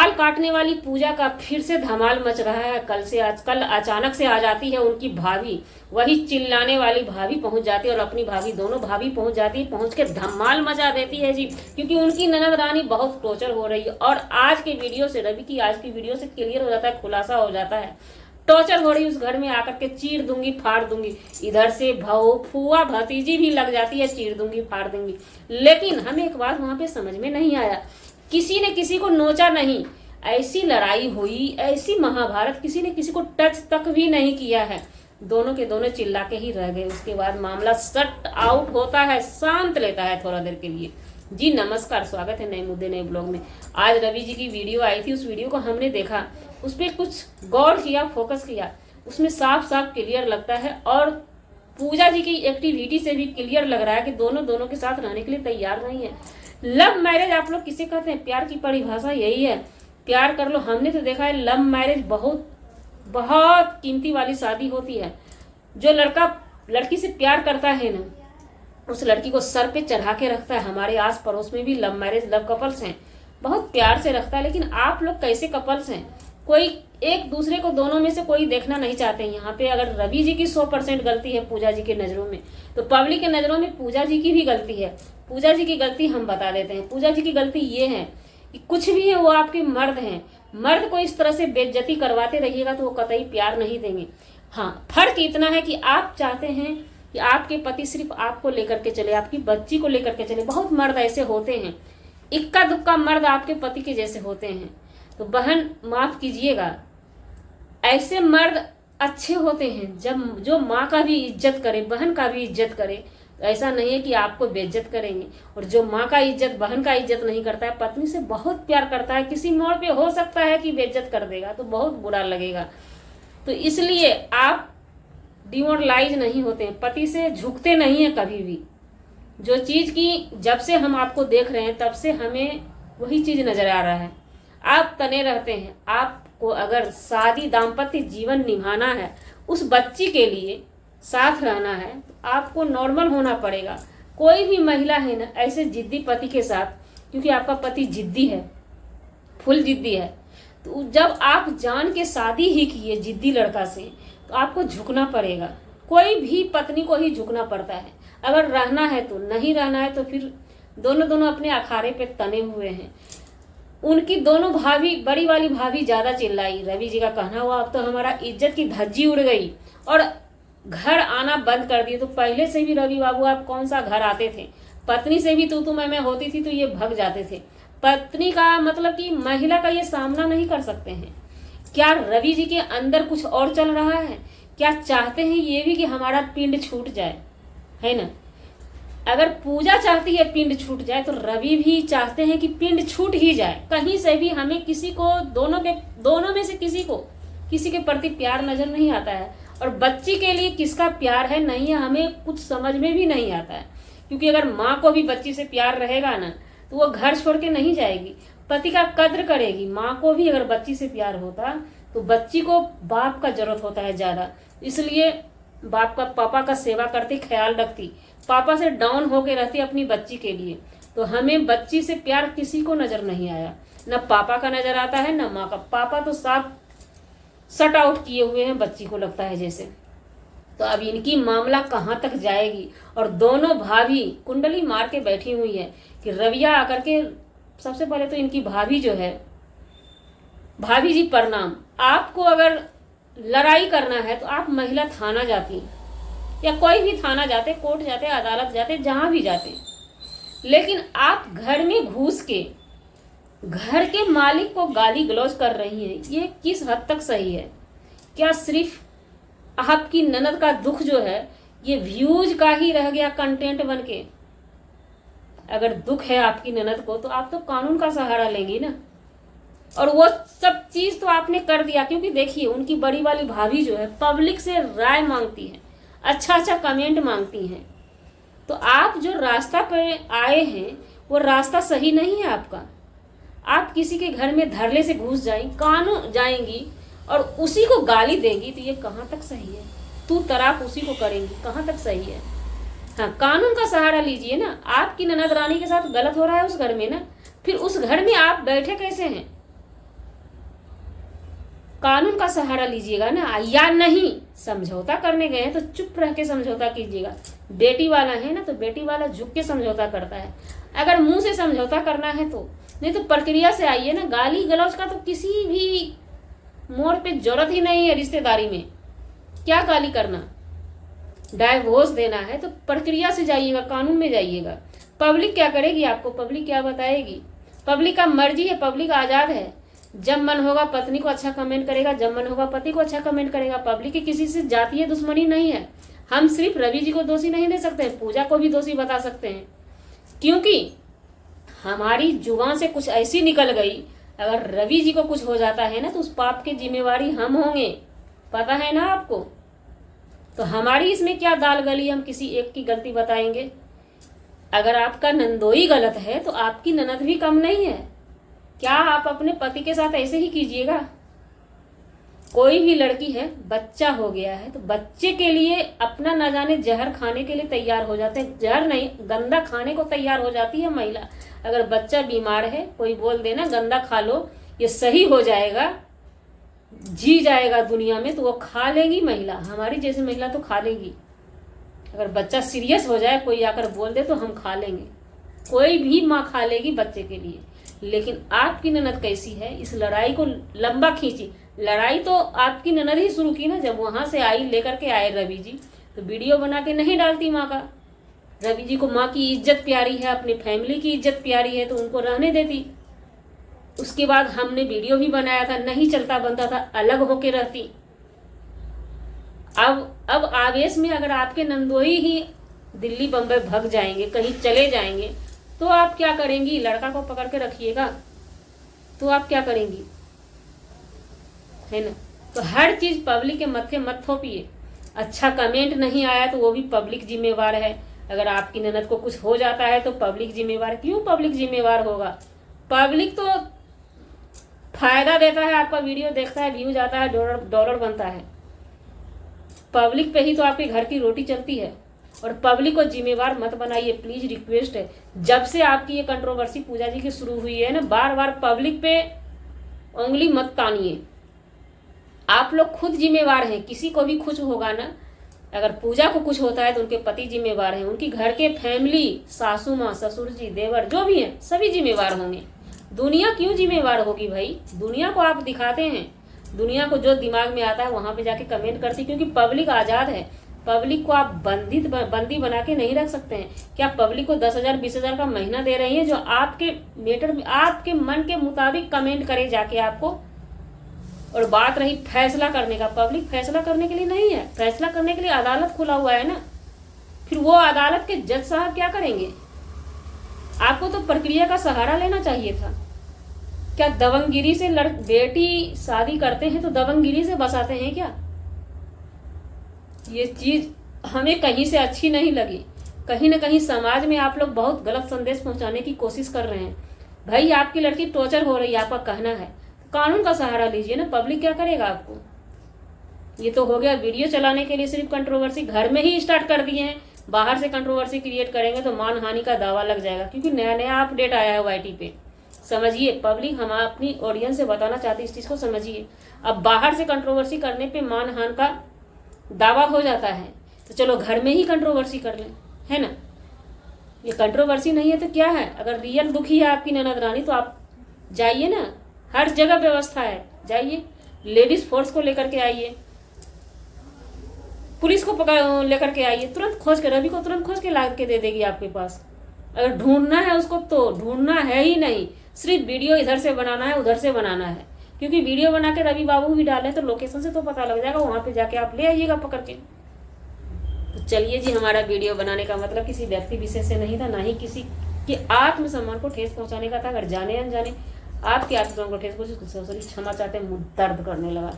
बाल काटने वाली पूजा का फिर से धमाल मच रहा है। कल अचानक से आ जाती है उनकी भाभी, वही चिल्लाने वाली भाभी पहुंच जाती है और अपनी भाभी, दोनों भाभी पहुंच जाती है, पहुंच के धमाल मचा देती है जी, क्योंकि उनकी ननद रानी बहुत टॉर्चर हो रही है। और आज के वीडियो से, रवि की आज की वीडियो से क्लियर हो जाता है, खुलासा हो जाता है, टॉर्चर हो रही उस घर में आकर के, चीर दूंगी फाड़ दूंगी। इधर से फूआ भतीजी भी लग जाती है, चीर दूंगी फाड़ दूंगी। लेकिन हमें एक बात वहां पे समझ में नहीं आया, किसी ने किसी को नोचा नहीं, ऐसी लड़ाई हुई, ऐसी महाभारत, किसी ने किसी को टच तक भी नहीं किया है, दोनों के दोनों चिल्ला के ही रह गए। उसके बाद मामला सट आउट होता है, शांत लेता है थोड़ा देर के लिए। जी नमस्कार, स्वागत है नए मुद्दे नए ब्लॉग में। आज रवि जी की वीडियो आई थी, उस वीडियो को हमने देखा, उस पर कुछ गौर किया, फोकस किया, उसमें साफ साफ क्लियर लगता है और पूजा जी की एक्टिविटी से भी क्लियर लग रहा है कि दोनों के साथ रहने के लिए तैयार नहीं है। लव मैरिज आप लोग किसे कहते हैं? प्यार की परिभाषा यही है, प्यार कर लो। हमने तो देखा है लव मैरिज बहुत बहुत कीमती वाली शादी होती है। जो लड़का लड़की से प्यार करता है ना, उस लड़की को सर पे चढ़ा के रखता है। हमारे आस पड़ोस में भी लव मैरिज लव कपल्स हैं, बहुत प्यार से रखता है। लेकिन आप लोग कैसे कपल्स हैं? कोई एक दूसरे को, दोनों में से कोई देखना नहीं चाहते। यहाँ पे अगर रवि जी की 100% गलती है पूजा जी के नज़रों में, तो पब्लिक के नज़रों में पूजा जी की भी गलती है। पूजा जी की गलती हम बता देते हैं। पूजा जी की गलती ये है कि कुछ भी है वो आपके मर्द हैं, मर्द को इस तरह से बेइज्जती करवाते रहिएगा तो वो कतई प्यार नहीं देंगे। हाँ, फर्क इतना है कि आप चाहते हैं कि आपके पति सिर्फ आपको लेकर के चले, आपकी बच्ची को लेकर के चले। बहुत मर्द ऐसे होते हैं, इक्का दुक्का मर्द आपके पति के जैसे होते हैं। तो बहन माफ कीजिएगा, ऐसे मर्द अच्छे होते हैं जब जो माँ का भी इज्जत करे, बहन का भी इज्जत करे। तो ऐसा नहीं है कि आपको बेइज्जत करेंगे। और जो माँ का इज्जत, बहन का इज्जत नहीं करता है, पत्नी से बहुत प्यार करता है, किसी मोड़ पे हो सकता है कि बेइज्जत कर देगा तो बहुत बुरा लगेगा। तो इसलिए आप डिमोरलाइज नहीं होते हैं, पति से झुकते नहीं है कभी भी। जो चीज़ की जब से हम आपको देख रहे हैं तब से हमें वही चीज़ नजर आ रहा है, आप तने रहते हैं। आपको अगर शादी दाम्पत्य जीवन निभाना है, उस बच्ची के लिए साथ रहना है, तो आपको नॉर्मल होना पड़ेगा। कोई भी महिला है ना ऐसे जिद्दी पति के साथ, क्योंकि आपका पति जिद्दी है, फुल जिद्दी है, तो जब आप जान के शादी ही किए जिद्दी लड़का से, तो आपको झुकना पड़ेगा। कोई भी पत्नी को ही झुकना पड़ता है। अगर रहना है तो, नहीं रहना है तो फिर दोनों अपने अखाड़े पे तने हुए हैं। उनकी दोनों भाभी, बड़ी वाली भाभी ज्यादा चिल्लाई, रवि जी का कहना हुआ अब तो हमारा इज्जत की धज्जी उड़ गई और घर आना बंद कर दिए। तो पहले से भी रवि बाबू आप कौन सा घर आते थे? पत्नी से भी तू मैं होती थी तो ये भग जाते थे। पत्नी का मतलब कि महिला का ये सामना नहीं कर सकते हैं। क्या रवि जी के अंदर कुछ और चल रहा है? क्या चाहते हैं ये भी कि हमारा पिंड छूट जाए, है ना? अगर पूजा चाहती है पिंड छूट जाए, तो रवि भी चाहते हैं कि पिंड छूट ही जाए। कहीं से भी हमें किसी को, दोनों में से किसी के प्रति प्यार नजर नहीं आता है। और बच्ची के लिए किसका प्यार है नहीं है, हमें कुछ समझ में भी नहीं आता है। क्योंकि अगर माँ को भी बच्ची से प्यार रहेगा ना, तो वो घर छोड़ के नहीं जाएगी, पति का कद्र करेगी। माँ को भी अगर बच्ची से प्यार होता तो बच्ची को बाप का जरूरत होता है ज्यादा, इसलिए बाप का, पापा का सेवा करती, ख्याल रखती, पापा से डाउन होके रहती अपनी बच्ची के लिए। तो हमें बच्ची से प्यार किसी को नजर नहीं आया, न पापा का नजर आता है न माँ का। पापा तो साफ शट आउट किए हुए हैं बच्ची को, लगता है जैसे। तो अब इनकी मामला कहाँ तक जाएगी? और दोनों भाभी कुंडली मार के बैठी हुई है कि रविया आकर के, सबसे पहले तो इनकी भाभी जो है, भाभी जी प्रणाम। आपको अगर लड़ाई करना है तो आप महिला थाना जाती, या कोई भी थाना जाते, कोर्ट जाते, अदालत जाते, जहां भी जाते। लेकिन आप घर में घुस के घर के मालिक को गाली गलौज कर रही हैं, ये किस हद तक सही है? क्या सिर्फ आपकी ननद का दुख जो है ये व्यूज का ही रह गया, कंटेंट बन के? अगर दुख है आपकी ननद को तो आप तो कानून का सहारा लेंगी ना। और वो सब चीज तो आपने कर दिया, क्योंकि देखिए उनकी बड़ी वाली भाभी जो है पब्लिक से राय मांगती है, अच्छा कमेंट मांगती हैं। तो आप जो रास्ता पे आए हैं वो रास्ता सही नहीं है आपका। आप किसी के घर में धरले से घुस जाएंगी और उसी को गाली देंगी, तो ये कहाँ तक सही है? तू तराप उसी को करेंगी, कहाँ तक सही है? हाँ, कानून का सहारा लीजिए ना। आपकी ननद रानी के साथ गलत हो रहा है उस घर में ना, फिर उस घर में आप बैठे कैसे हैं? कानून का सहारा लीजिएगा ना, या नहीं समझौता करने गए हैं तो चुप रह के समझौता कीजिएगा। बेटी वाला है ना तो बेटी वाला झुक के समझौता करता है। अगर मुंह से समझौता करना है तो, नहीं तो प्रक्रिया से आइए ना। गाली गलौज का तो किसी भी मोड़ पे जरूरत ही नहीं है रिश्तेदारी में। क्या गाली करना, डाइवोर्स देना है तो प्रक्रिया से जाइएगा, कानून में जाइएगा। पब्लिक क्या करेगी आपको, पब्लिक क्या बताएगी? पब्लिक का मर्जी है, पब्लिक आजाद है। जब मन होगा पत्नी को अच्छा कमेंट करेगा, जब मन होगा पति को अच्छा कमेंट करेगा। पब्लिक की किसी से जातीय दुश्मनी नहीं है। हम सिर्फ रवि जी को दोषी नहीं दे सकते, पूजा को भी दोषी बता सकते हैं, क्योंकि हमारी जुबान से कुछ ऐसी निकल गई। अगर रवि जी को कुछ हो जाता है ना तो उस पाप की जिम्मेवारी हम होंगे, पता है ना आपको। तो हमारी इसमें क्या दाल गली, हम किसी एक की गलती बताएंगे। अगर आपका नंदोई गलत है तो आपकी ननद भी कम नहीं है। क्या आप अपने पति के साथ ऐसे ही कीजिएगा? कोई भी लड़की है, बच्चा हो गया है तो बच्चे के लिए अपना न जाने जहर खाने के लिए तैयार हो जाते हैं। जहर नहीं, गंदा खाने को तैयार हो जाती है महिला। अगर बच्चा बीमार है, कोई बोल देना गंदा खा लो, ये सही हो जाएगा, जी जाएगा दुनिया में, तो वो खा लेगी महिला। हमारी जैसी महिला तो खा लेगी। अगर बच्चा सीरियस हो जाए, कोई आकर बोल दे तो हम खा लेंगे। कोई भी माँ खा लेगी बच्चे के लिए। लेकिन आपकी ननद कैसी है, इस लड़ाई को लंबा खींची। लड़ाई तो आपकी ननद ही शुरू की ना। जब वहां से आई, लेकर के आए रवि जी, तो वीडियो बना के नहीं डालती माँ का। रवि जी को माँ की इज्जत प्यारी है, अपनी फैमिली की इज्जत प्यारी है, तो उनको रहने देती। उसके बाद हमने वीडियो भी बनाया था, नहीं चलता बनता था, अलग होके रहती। अब आवेश में अगर आपके नंदोई ही दिल्ली बम्बई भाग जाएंगे, कहीं चले जाएंगे, तो आप क्या करेंगी? लड़का को पकड़ के रखिएगा तो आप क्या करेंगी, है ना। तो हर चीज पब्लिक के मत्थे मत थोपिए। अच्छा कमेंट नहीं आया तो वो भी पब्लिक जिम्मेवार है। अगर आपकी ननद को कुछ हो जाता है तो पब्लिक जिम्मेवार। क्यों पब्लिक जिम्मेवार होगा? पब्लिक तो फायदा देता है, आपका वीडियो देखता है, व्यूज आता है, डॉलर बनता है। पब्लिक पे ही तो आपके घर की रोटी चलती है। और पब्लिक को जिम्मेवार मत बनाइए, प्लीज रिक्वेस्ट है। जब से आपकी ये कंट्रोवर्सी पूजा जी की शुरू हुई है ना, बार बार पब्लिक पे उंगली मत तानिए। आप लोग खुद जिम्मेवार हैं। किसी को भी कुछ होगा ना, अगर पूजा को कुछ होता है तो उनके पति जिम्मेवार हैं, उनकी घर के फैमिली, सासू माँ, ससुर जी, देवर, जो भी हैं सभी जिम्मेवार होंगे। दुनिया क्यों जिम्मेवार होगी भाई? दुनिया को आप दिखाते हैं, दुनिया को जो दिमाग में आता है वहां पे जाके कमेंट करती, क्योंकि पब्लिक आजाद है। पब्लिक को आप बंदी बना के नहीं रख सकते हैं। क्या पब्लिक को 10,000 20,000 का महीना दे रही है जो आपके मैटर में, आपके मन के मुताबिक कमेंट करे जाके आपको। और बात रही फैसला करने का, पब्लिक फैसला करने के लिए नहीं है। फैसला करने के लिए अदालत खुला हुआ है ना। फिर वो अदालत के जज साहब क्या करेंगे? आपको तो प्रक्रिया का सहारा लेना चाहिए था। क्या दबंगगिरी से बेटी शादी करते हैं तो दबंगगिरी से बसाते हैं क्या? ये चीज हमें कहीं से अच्छी नहीं लगी। कहीं ना कहीं समाज में आप लोग बहुत गलत संदेश पहुंचाने की कोशिश कर रहे हैं। भाई आपकी लड़की टॉर्चर हो रही है, आपका कहना है, कानून का सहारा लीजिए ना। पब्लिक क्या करेगा आपको? ये तो हो गया वीडियो चलाने के लिए सिर्फ कंट्रोवर्सी। घर में ही स्टार्ट कर दिए हैं, बाहर से कंट्रोवर्सी क्रिएट करेंगे तो मानहानि का दावा लग जाएगा, क्योंकि नया नया अपडेट आया है YT पे। समझिए पब्लिक, हम अपनी ऑडियंस से बताना चाहते हैं, इस चीज को समझिए। अब बाहर से कंट्रोवर्सी करने पे मानहानि का दावा हो जाता है, तो चलो घर में ही कंट्रोवर्सी कर लें, है ना। ये कंट्रोवर्सी नहीं है तो क्या है? अगर रियल दुखी है आपकी ननद रानी तो आप जाइए ना, हर जगह व्यवस्था है, जाइए। लेडीज फोर्स को लेकर के आइए, पुलिस को पकड़ लेकर के आइए, तुरंत खोज के, रवि को तुरंत खोज के ला के दे देगी आपके पास। अगर ढूंढना है उसको तो ढूंढना है ही नहीं, सिर्फ वीडियो इधर से बनाना है, उधर से बनाना है। क्योंकि वीडियो बना के रवि बाबू भी डाले तो लोकेशन से तो पता लग जाएगा, वहां पे जाके आप ले आइएगा पकड़ के। तो चलिए जी, हमारा वीडियो बनाने का मतलब किसी व्यक्ति विशेष से नहीं था, ना ही किसी के आत्मसम्मान को ठेस पहुंचाने का था। अगर जाने अनजाने आपके आत्मसम्मान को ठेस पहुंचे तो क्षमा चाहते, मुंह दर्द करने लगा।